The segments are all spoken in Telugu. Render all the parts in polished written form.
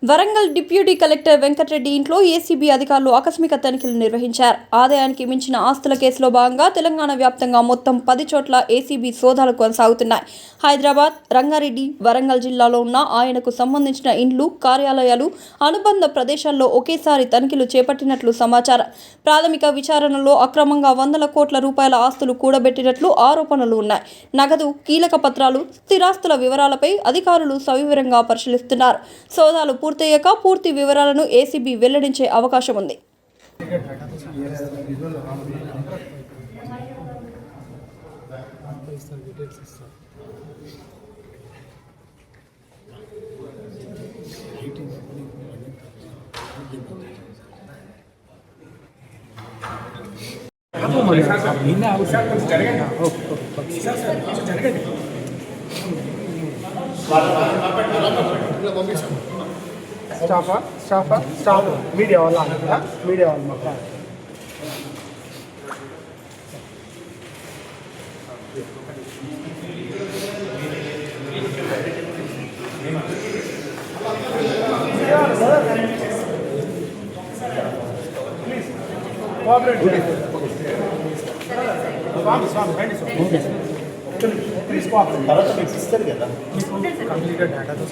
వరంగల్ డిప్యూటీ కలెక్టర్ వెంకటరెడ్డి ఇంట్లో ఏసీబీ అధికారులు ఆకస్మిక తనిఖీలు నిర్వహించారు. ఆదాయానికి మించిన ఆస్తుల కేసులో భాగంగా తెలంగాణ వ్యాప్తంగా మొత్తం 10 చోట్ల ఏసీబీ సోదాలు కొనసాగుతున్నాయి. హైదరాబాద్, రంగారెడ్డి, వరంగల్ జిల్లాలో ఉన్న ఆయనకు సంబంధించిన ఇండ్లు, కార్యాలయాలు, అనుబంధ ప్రదేశాల్లో ఒకేసారి తనిఖీలు చేపట్టినట్లు సమాచారం. ప్రాథమిక విచారణలో అక్రమంగా వందల కోట్ల రూపాయల ఆస్తులు కూడబెట్టినట్లు ఆరోపణలు ఉన్నాయి. నగదు, కీలక పత్రాలు, స్థిరాస్తుల వివరాలపై అధికారులు సవివరంగా పరిశీలిస్తున్నారు. సోదాలు పూర్తయ్యాక పూర్తి వివరాలను ఏసీబీ వెల్లడించే అవకాశం ఉంది. స్టాఫ్ మీడియా వాళ్ళ మీడియా వాళ్ళు మాకు ప్లీజ్ తర్వాత మీకు ఇస్తారు కదా కంప్లీట్గా డేటాతో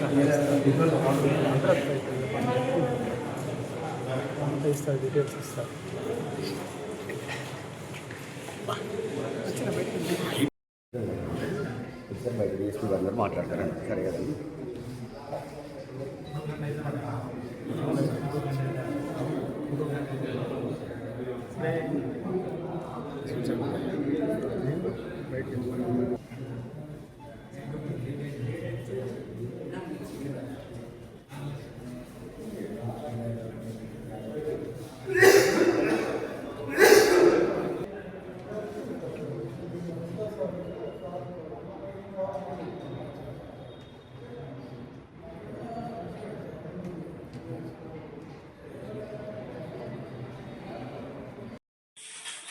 ఇస్తారు, డీటెయిల్స్ ఇస్తారు. బయట డిఎస్పీ గారు మాట్లాడతారండి. సరే కదండి.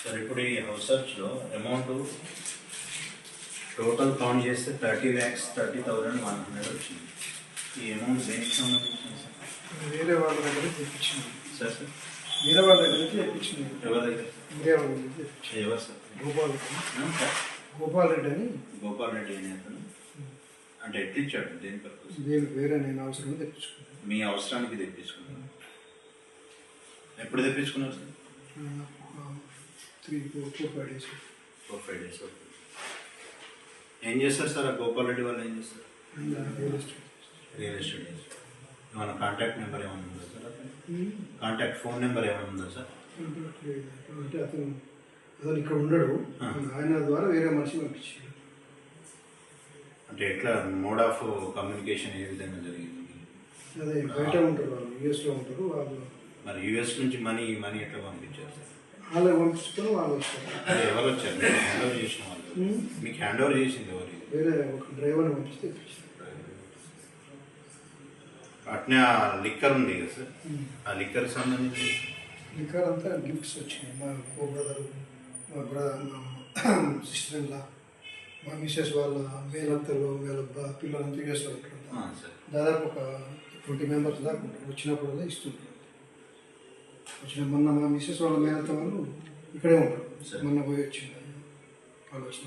సార్ ఇప్పుడు ఈ హౌస్ సర్చ్లో అమౌంట్ టోటల్ కౌంట్ చేస్తే 30,30,100 వచ్చింది. ఈ అమౌంట్ దేనికి సంబంధించింది సార్? వేరే వాళ్ళ దగ్గర తెప్పించింది సార్ సార్ వేరే వాళ్ళ దగ్గర నుంచి తెప్పించింది. ఎవరి దగ్గర? వేరే వాళ్ళ దగ్గర తెప్పించింది. ఎవరు సార్? గోపాల్ రెడ్డి అని. గోపాల్ రెడ్డి అని అతను అంటే ఎట్లిచ్చాడు? దేని పర్పస్? దీనికి వేరే నేను అవసరం తెప్పించుకున్నాను. మీ అవసరానికి తెప్పించుకున్నాను. ఎప్పుడు తెప్పించుకున్నారు సార్? 3-4-5 days. 4-5 days. ఏం చేస్తారు సార్ ఆ గోపాల్ రెడ్డి వాళ్ళు? ఏం చేస్తారు? Real estate. మన కాంటాక్ట్ నెంబర్ ఏమైనా ఉందా సార్? కాంటాక్ట్ ఫోన్ నెంబర్ ఏమైనా ఉందా సార్? అంటే అతను ఇక్కడ ఉండడు, ఆయన ద్వారా వేరే మనిషి పంపించాడు. అంటే ఎట్లా మోడ్ ఆఫ్ కమ్యూనికేషన్ ఏ విధంగా జరిగింది? అదే బయట ఉంటారు వాళ్ళు, యూఎస్లో ఉంటారు వాళ్ళు. మరి యూఎస్ నుంచి మనీ ఎట్లా పంపించారు సార్? వాళ్ళకి పంపించుకొని వాళ్ళు వచ్చారు. ఎవరు వచ్చారు? మీకు హ్యాండ్ ఓవర్ చేసిన వాళ్ళు? మీకు హ్యాండ్ ఓవర్ చేసింది ఎవరు? వేరే ఒక డ్రైవర్ని పంపిస్తే తెప్పించారు. అట్నే ఆ లిక్కర్ ఉంది కదా సార్, ఆ లిక్కర్ సంబంధించి లిక్కర్ అంతా గిఫ్ట్స్ వచ్చినాయి. మా బ్రదరు, మా సిస్టర్ ఇన్ లా, మా మిస్సెస్ వాళ్ళ మేనత్తలు, వీళ్ళ పిల్లలంతా యూఎస్లో ఉంటారు. దాదాపు ఒక 20 members దాకా ఉంటారు. వచ్చినప్పుడు ఇస్తుంటారు. మొన్న మా మిస్సెస్ వాళ్ళ మేనత్త వాళ్ళు ఇక్కడే ఉంటారు. మొన్న పోయి వచ్చింది వాళ్ళు వచ్చిన